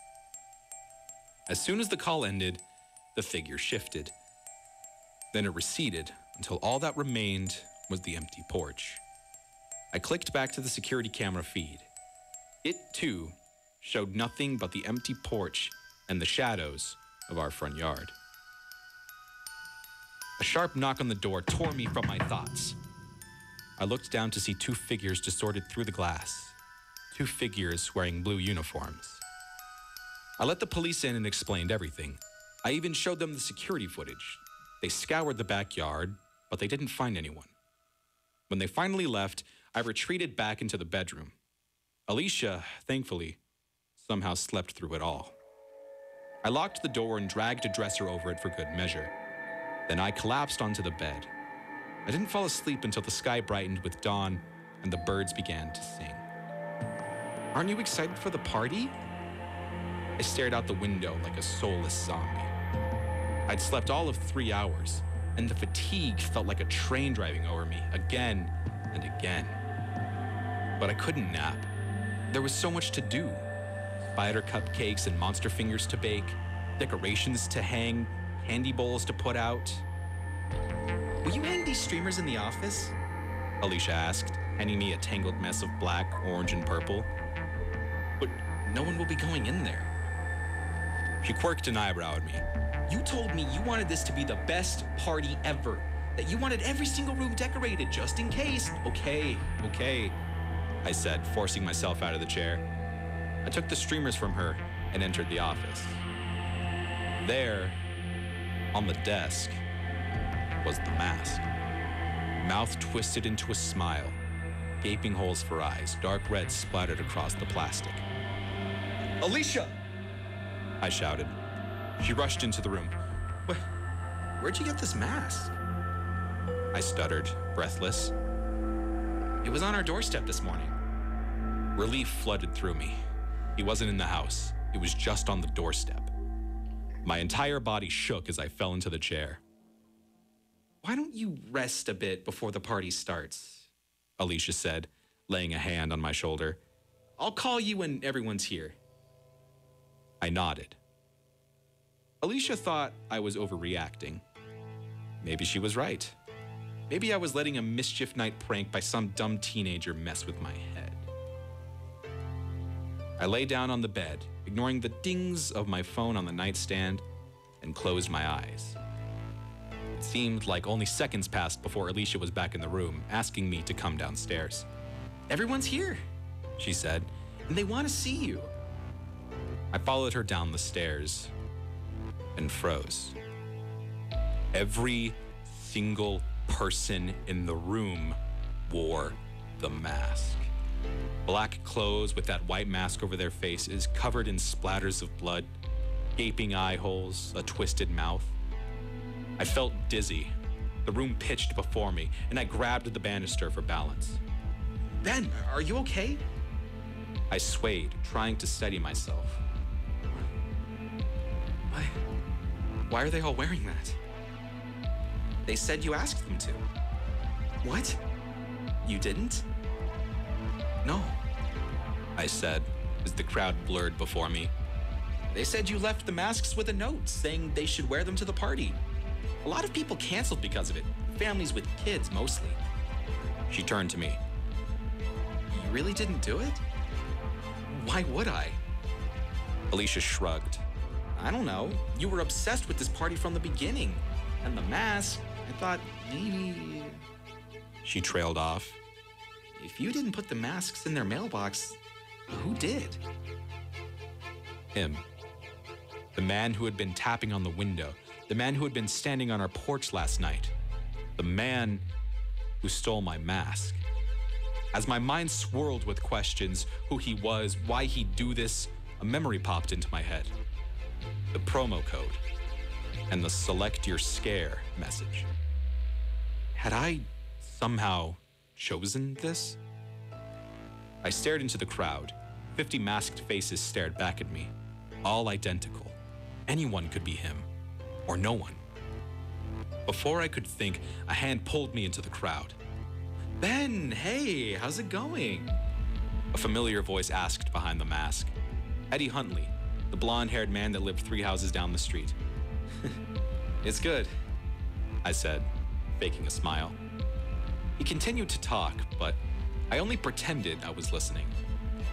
As soon as the call ended, the figure shifted. Then it receded until all that remained was the empty porch. I clicked back to the security camera feed. It, too, showed nothing but the empty porch and the shadows of our front yard. A sharp knock on the door tore me from my thoughts. I looked down to see two figures distorted through the glass. Two figures wearing blue uniforms. I let the police in and explained everything. I even showed them the security footage. They scoured the backyard, but they didn't find anyone. When they finally left, I retreated back into the bedroom. Alicia, thankfully, somehow slept through it all. I locked the door and dragged a dresser over it for good measure. Then I collapsed onto the bed. I didn't fall asleep until the sky brightened with dawn and the birds began to sing. Aren't you excited for the party? I stared out the window like a soulless zombie. I'd slept all of 3 hours, and the fatigue felt like a train driving over me again and again. But I couldn't nap. There was so much to do. Spider cupcakes and monster fingers to bake, decorations to hang, candy bowls to put out. Will you hang these streamers in the office? Alicia asked, handing me a tangled mess of black, orange, and purple. But no one will be going in there. She quirked an eyebrow at me. You told me you wanted this to be the best party ever. That you wanted every single room decorated just in case. Okay, I said, forcing myself out of the chair. I took the streamers from her and entered the office. There, on the desk, was the mask. Mouth twisted into a smile, gaping holes for eyes, dark red splattered across the plastic. Alicia! I shouted. She rushed into the room. Where'd you get this mask? I stuttered, breathless. It was on our doorstep this morning. Relief flooded through me. He wasn't in the house. It was just on the doorstep. My entire body shook as I fell into the chair. Why don't you rest a bit before the party starts? Alicia said, laying a hand on my shoulder. I'll call you when everyone's here. I nodded. Alicia thought I was overreacting. Maybe she was right. Maybe I was letting a mischief night prank by some dumb teenager mess with my head. I lay down on the bed, ignoring the dings of my phone on the nightstand, and closed my eyes. It seemed like only seconds passed before Alicia was back in the room, asking me to come downstairs. Everyone's here, she said, and they want to see you. I followed her down the stairs and froze. Every single person in the room wore the mask. Black clothes with that white mask over their faces, covered in splatters of blood, gaping eye holes, a twisted mouth. I felt dizzy. The room pitched before me, and I grabbed the banister for balance. Ben, are you okay? I swayed, trying to steady myself. Why are they all wearing that? They said you asked them to. What? You didn't? No, I said, as the crowd blurred before me. They said you left the masks with a note saying they should wear them to the party. A lot of people canceled because of it, families with kids mostly. She turned to me. You really didn't do it? Why would I? Alicia shrugged. I don't know. You were obsessed with this party from the beginning. And the mask, I thought maybe... She trailed off. If you didn't put the masks in their mailbox, who did? Him. The man who had been tapping on the window. The man who had been standing on our porch last night. The man who stole my mask. As my mind swirled with questions, who he was, why he'd do this, a memory popped into my head. The promo code and the select your scare message. Had I somehow chosen this? I stared into the crowd. 50 masked faces stared back at me, all identical. Anyone could be him, or no one. Before I could think, a hand pulled me into the crowd. Ben, hey, how's it going? A familiar voice asked behind the mask. Eddie Huntley, the blonde-haired man that lived 3 houses down the street. It's good, I said, faking a smile. He continued to talk, but I only pretended I was listening.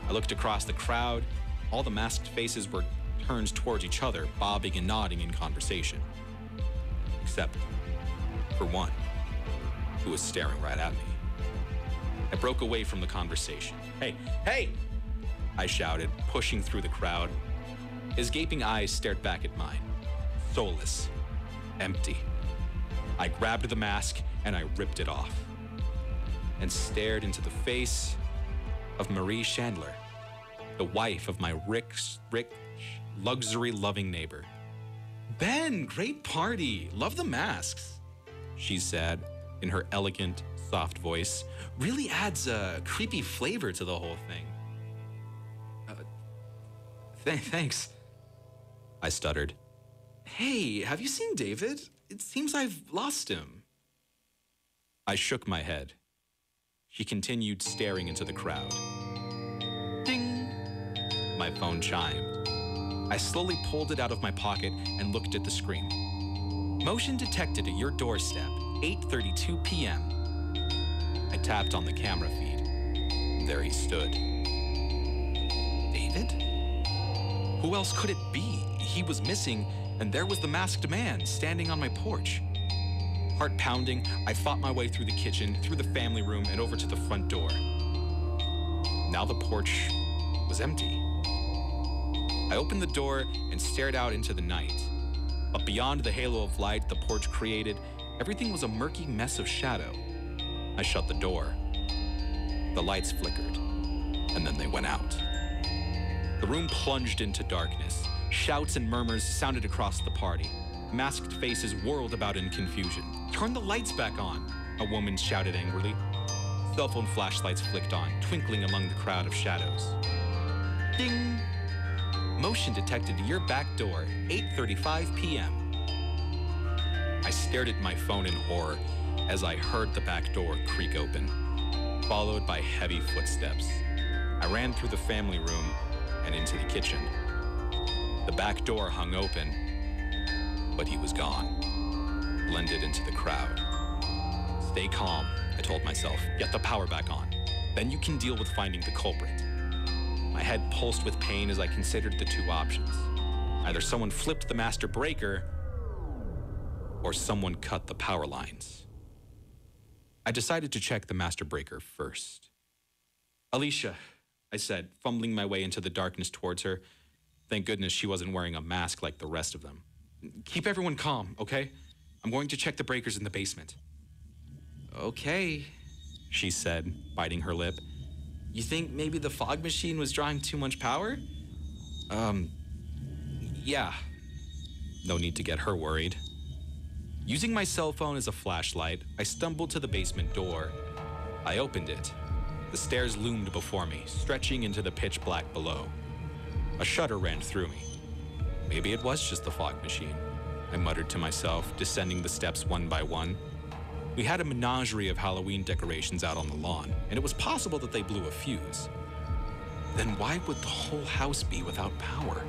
I looked across the crowd. All the masked faces were turned towards each other, bobbing and nodding in conversation. Except for one, who was staring right at me. I broke away from the conversation. Hey, hey! I shouted, pushing through the crowd. His gaping eyes stared back at mine, soulless, empty. I grabbed the mask and I ripped it off and stared into the face of Marie Chandler, the wife of my rich, luxury-loving neighbor. Ben, great party. Love the masks, she said in her elegant, soft voice. Really adds a creepy flavor to the whole thing. Thanks, I stuttered. Hey, have you seen David? It seems I've lost him. I shook my head. She continued staring into the crowd. Ding! My phone chimed. I slowly pulled it out of my pocket and looked at the screen. Motion detected at your doorstep, 8:32 p.m. I tapped on the camera feed. There he stood. David? Who else could it be? He was missing, and there was the masked man standing on my porch. Heart pounding, I fought my way through the kitchen, through the family room, and over to the front door. Now the porch was empty. I opened the door and stared out into the night. But beyond the halo of light the porch created, everything was a murky mess of shadow. I shut the door. The lights flickered, and then they went out. The room plunged into darkness. Shouts and murmurs sounded across the party. Masked faces whirled about in confusion. Turn the lights back on, a woman shouted angrily. Cell phone flashlights flicked on, twinkling among the crowd of shadows. Ding! Motion detected to your back door, 8:35 p.m. I stared at my phone in horror as I heard the back door creak open, followed by heavy footsteps. I ran through the family room and into the kitchen. The back door hung open, but he was gone, blended into the crowd. Stay calm, I told myself. Get the power back on. Then you can deal with finding the culprit. My head pulsed with pain as I considered the two options. Either someone flipped the master breaker, or someone cut the power lines. I decided to check the master breaker first. Alicia, I said, fumbling my way into the darkness towards her. Thank goodness she wasn't wearing a mask like the rest of them. Keep everyone calm, okay? I'm going to check the breakers in the basement. Okay, she said, biting her lip. You think maybe the fog machine was drawing too much power? Yeah. No need to get her worried. Using my cell phone as a flashlight, I stumbled to the basement door. I opened it. The stairs loomed before me, stretching into the pitch black below. A shudder ran through me. Maybe it was just the fog machine, I muttered to myself, descending the steps one by one. We had a menagerie of Halloween decorations out on the lawn, and it was possible that they blew a fuse. Then why would the whole house be without power?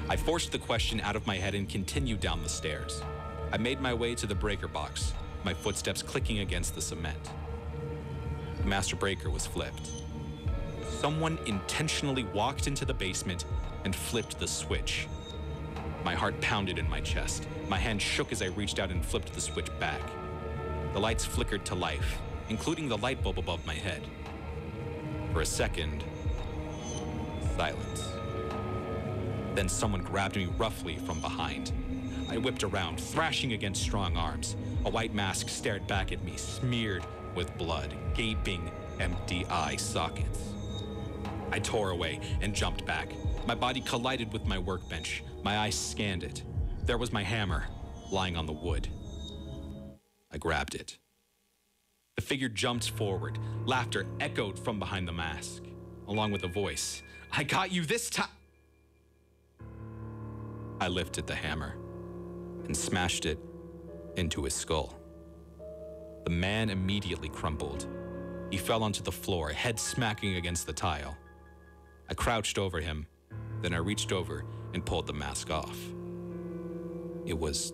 I forced the question out of my head and continued down the stairs. I made my way to the breaker box, my footsteps clicking against the cement. The master breaker was flipped. Someone intentionally walked into the basement and flipped the switch. My heart pounded in my chest. My hand shook as I reached out and flipped the switch back. The lights flickered to life, including the light bulb above my head. For a second, silence. Then someone grabbed me roughly from behind. I whipped around, thrashing against strong arms. A white mask stared back at me, smeared with blood, gaping, empty eye sockets. I tore away and jumped back. My body collided with my workbench. My eyes scanned it. There was my hammer, lying on the wood. I grabbed it. The figure jumped forward. Laughter echoed from behind the mask, along with a voice. "I got you this time!" I lifted the hammer and smashed it into his skull. The man immediately crumpled. He fell onto the floor, head smacking against the tile. I crouched over him, then I reached over and pulled the mask off. It was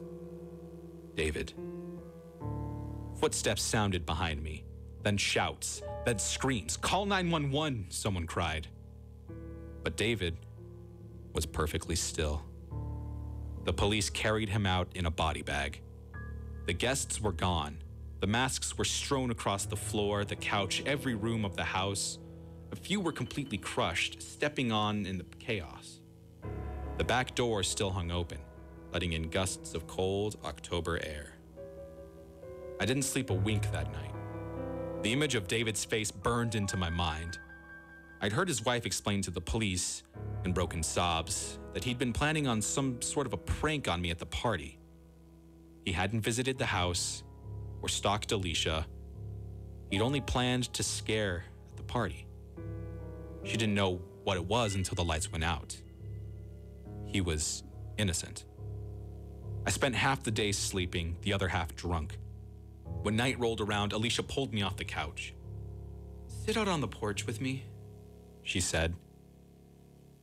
David. Footsteps sounded behind me, then shouts, then screams. "Call 911," someone cried. But David was perfectly still. The police carried him out in a body bag. The guests were gone. The masks were strewn across the floor, the couch, every room of the house. A few were completely crushed, stepping on in the chaos. The back door still hung open, letting in gusts of cold October air. I didn't sleep a wink that night. The image of David's face burned into my mind. I'd heard his wife explain to the police, in broken sobs, that he'd been planning on some sort of a prank on me at the party. He hadn't visited the house or stalked Alicia. He'd only planned to scare at the party. She didn't know what it was until the lights went out. He was innocent. I spent half the day sleeping, the other half drunk. When night rolled around, Alicia pulled me off the couch. "Sit out on the porch with me," she said.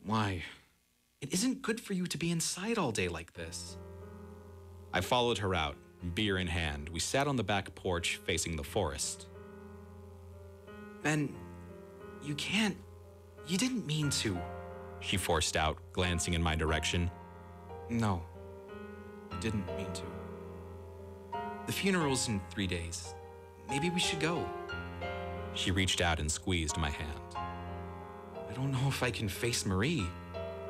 "Why? It isn't good for you to be inside all day like this." I followed her out, beer in hand. We sat on the back porch facing the forest. "Ben, you didn't mean to," she forced out, glancing in my direction. "No, I didn't mean to. The funeral's in 3 days. Maybe we should go." She reached out and squeezed my hand. "I don't know if I can face Marie,"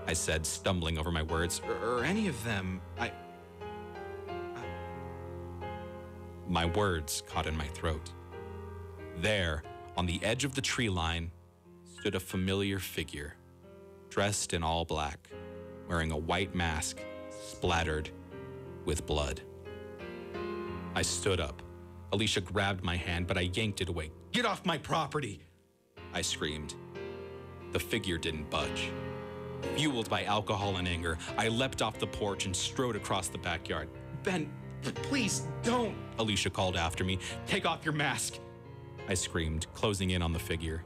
I said, stumbling over my words, or any of them. My words caught in my throat. There, on the edge of the tree line, stood a familiar figure, dressed in all black, wearing a white mask splattered with blood. I stood up. Alicia grabbed my hand, but I yanked it away. "Get off my property!" I screamed. The figure didn't budge. Fueled by alcohol and anger, I leapt off the porch and strode across the backyard. "Ben, please don't," Alicia called after me. "Take off your mask," I screamed, closing in on the figure.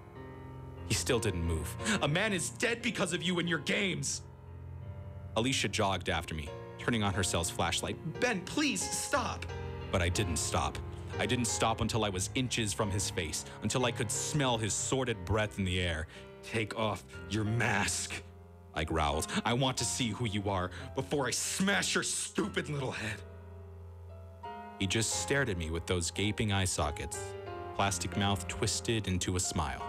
He still didn't move. "A man is dead because of you and your games." Alicia jogged after me, turning on her cell's flashlight. "Ben, please stop." But I didn't stop. I didn't stop until I was inches from his face, until I could smell his sordid breath in the air. "Take off your mask," I growled. "I want to see who you are before I smash your stupid little head." He just stared at me with those gaping eye sockets, plastic mouth twisted into a smile.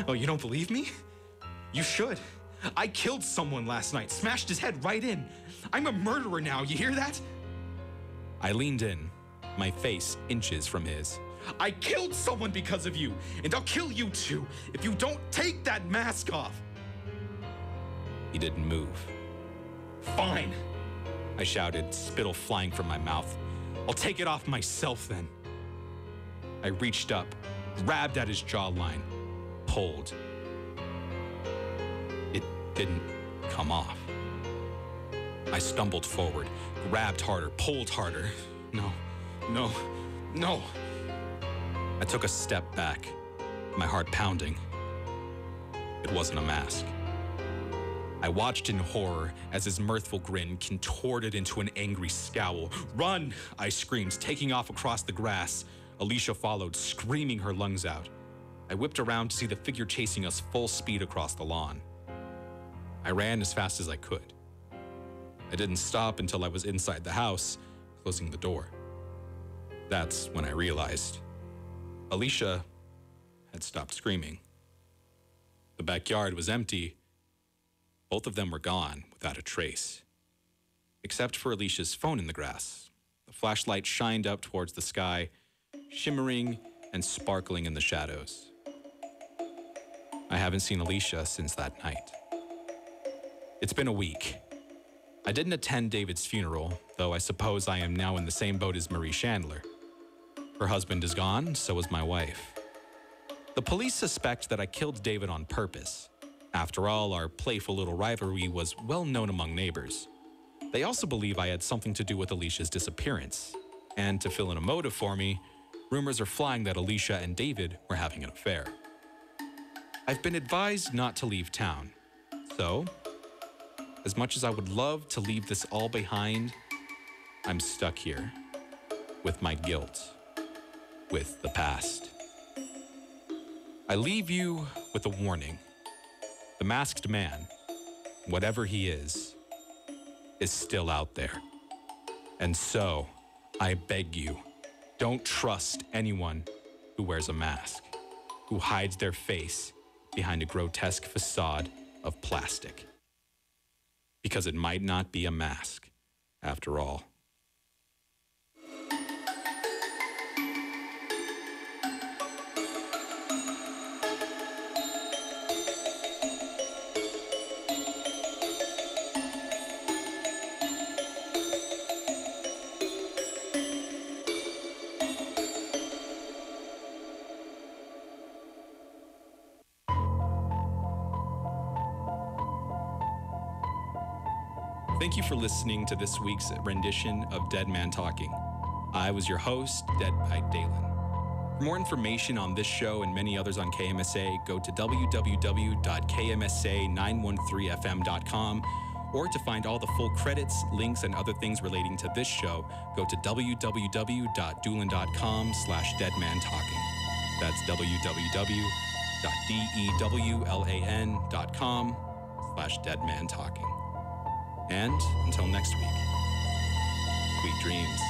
"Oh, you don't believe me? You should. I killed someone last night, smashed his head right in. I'm a murderer now, you hear that?" I leaned in, my face inches from his. "I killed someone because of you, and I'll kill you too if you don't take that mask off." He didn't move. "Fine," I shouted, spittle flying from my mouth. "I'll take it off myself then." I reached up, grabbed at his jawline, pulled. It didn't come off. I stumbled forward, grabbed harder, pulled harder. No. I took a step back, my heart pounding. It wasn't a mask. I watched in horror as his mirthful grin contorted into an angry scowl. "Run!" I screamed, taking off across the grass. Alicia followed, screaming her lungs out. I whipped around to see the figure chasing us full speed across the lawn. I ran as fast as I could. I didn't stop until I was inside the house, closing the door. That's when I realized Alicia had stopped screaming. The backyard was empty. Both of them were gone without a trace, except for Alicia's phone in the grass. The flashlight shined up towards the sky, shimmering and sparkling in the shadows. I haven't seen Alicia since that night. It's been a week. I didn't attend David's funeral, though I suppose I am now in the same boat as Marie Chandler. Her husband is gone, so is my wife. The police suspect that I killed David on purpose. After all, our playful little rivalry was well known among neighbors. They also believe I had something to do with Alicia's disappearance. And to fill in a motive for me, rumors are flying that Alicia and David were having an affair. I've been advised not to leave town. So, as much as I would love to leave this all behind, I'm stuck here with my guilt, with the past. I leave you with a warning. The masked man, whatever he is still out there. And so, I beg you, don't trust anyone who wears a mask, who hides their face behind a grotesque facade of plastic. Because it might not be a mask, after all. Thank you for listening to this week's rendition of Dead Man Talking. I was your host, Deadpipe Dalen. For more information on this show and many others on KMSA, go to www.KMSA913fm.com, or to find all the full credits, links, and other things relating to this show, go to www.Dolan.com/deadmantalking. That's www.DEWLAN.com/deadmantalking. And until next week, sweet dreams.